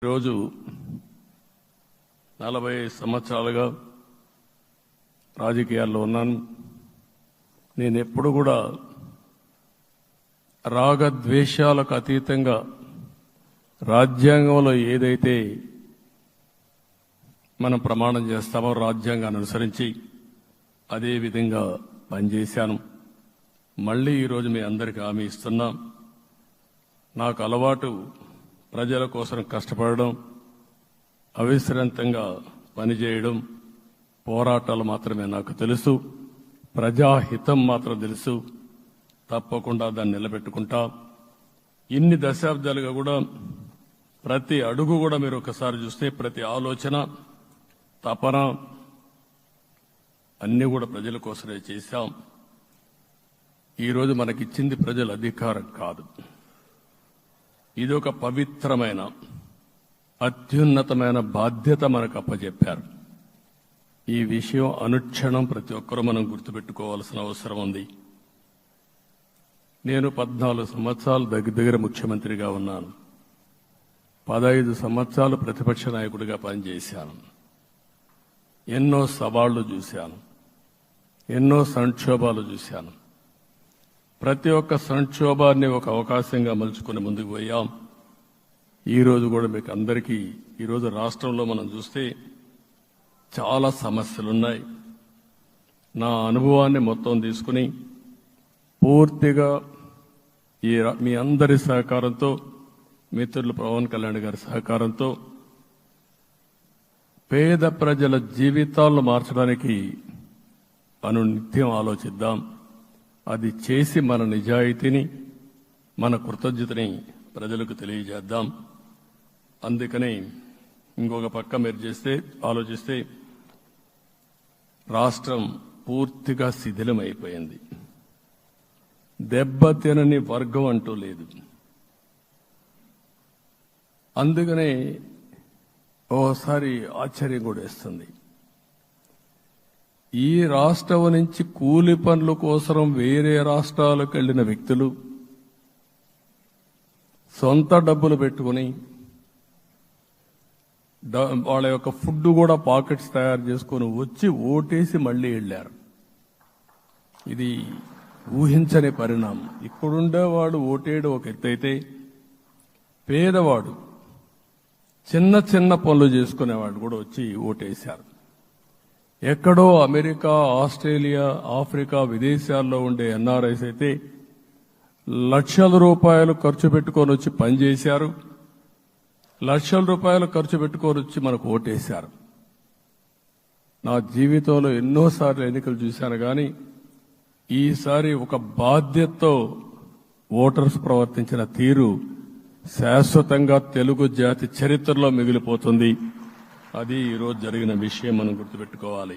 ఈరోజు 40 సంవత్సరాలుగా రాజకీయాల్లో ఉన్నాను. నేను ఎప్పుడు కూడా రాగద్వేషాలకు అతీతంగా రాజ్యాంగంలో ఏదైతే మనం ప్రమాణం చేస్తామో రాజ్యాంగాన్ని అనుసరించి అదే విధంగా పనిచేశాను. మళ్ళీ ఈరోజు మీ అందరికీ హామీ ఇస్తున్నా. నాకు అలవాటు ప్రజల కోసం కష్టపడడం, అవిశ్రాంతంగా పనిచేయడం, పోరాటాలు మాత్రమే నాకు తెలుసు. ప్రజాహితం మాత్రం తెలుసు. తప్పకుండా దాన్ని నిలబెట్టుకుంటా. ఇన్ని దశాబ్దాలుగా కూడా ప్రతి అడుగు కూడా మీరు ఒకసారి చూస్తే ప్రతి ఆలోచన, తపన అన్నీ కూడా ప్రజల కోసమే చేశాం. ఈరోజు మనకిచ్చింది ప్రజల అధికారం కాదు. ఇది ఒక పవిత్రమైన అత్యున్నతమైన బాధ్యత మనకు అప్పచెప్పారు. ఈ విషయం అనుక్షణం ప్రతి ఒక్కరూ మనం గుర్తుపెట్టుకోవాల్సిన అవసరం ఉంది. నేను 14 సంవత్సరాలు దగ్గర ముఖ్యమంత్రిగా ఉన్నాను. 15 సంవత్సరాలు ప్రతిపక్ష నాయకుడిగా పనిచేశాను. ఎన్నో సవాళ్లు చూశాను, ఎన్నో సంక్షోభాలు చూశాను. ప్రతి ఒక్క సంక్షోభాన్ని ఒక అవకాశంగా మలుచుకుని ముందుకు పోయాం. ఈరోజు కూడా మీకు అందరికీ ఈరోజు రాష్ట్రంలో మనం చూస్తే చాలా సమస్యలున్నాయి. నా అనుభవాన్ని మొత్తం తీసుకుని పూర్తిగా మీ అందరి సహకారంతో, మిత్రులు పవన్ కళ్యాణ్ గారి సహకారంతో పేద ప్రజల జీవితాలను మార్చడానికి మనం నిత్యం ఆలోచిద్దాం. అది చేసి మన నిజాయితీని, మన కృతజ్ఞతని ప్రజలకు తెలియజేద్దాం. అందుకని ఇంకొక పక్క మీరు ఆలోచిస్తే రాష్ట్రం పూర్తిగా శిథిలమైపోయింది. దెబ్బతినని వర్గం అంటూ లేదు. అందుకనే ఓసారి ఆశ్చర్యం కూడా వేస్తుంది. ఈ రాష్ట్రం నుంచి కూలి పనుల కోసం వేరే రాష్ట్రాలకు వెళ్లిన వ్యక్తులు సొంత డబ్బులు పెట్టుకుని వాళ్ళ యొక్క ఫుడ్ కూడా పాకెట్స్ తయారు చేసుకుని వచ్చి ఓటేసి మళ్లీ వెళ్లారు. ఇది ఊహించని పరిణామం. ఇక్కడుండేవాడు ఓటేయడం ఒక ఎత్తైతే, పేదవాడు చిన్న చిన్న పనులు చేసుకునేవాడు కూడా వచ్చి ఓటేశారు. ఎక్కడో అమెరికా, ఆస్ట్రేలియా, ఆఫ్రికా విదేశాల్లో ఉండే ఎన్ఆర్ఐస్ అయితే లక్షల రూపాయలు ఖర్చు పెట్టుకొని వచ్చి పనిచేశారు. లక్షల రూపాయలు ఖర్చు పెట్టుకొని వచ్చి మనకు ఓటేశారు. నా జీవితంలో ఎన్నోసార్లు ఎన్నికలు చూశాను, కానీ ఈసారి ఒక బాధ్యతతో ఓటర్స్ ప్రవర్తించిన తీరు శాశ్వతంగా తెలుగు జాతి చరిత్రలో మిగిలిపోతుంది. అది ఈరోజు జరిగిన విషయం మనం గుర్తుపెట్టుకోవాలి.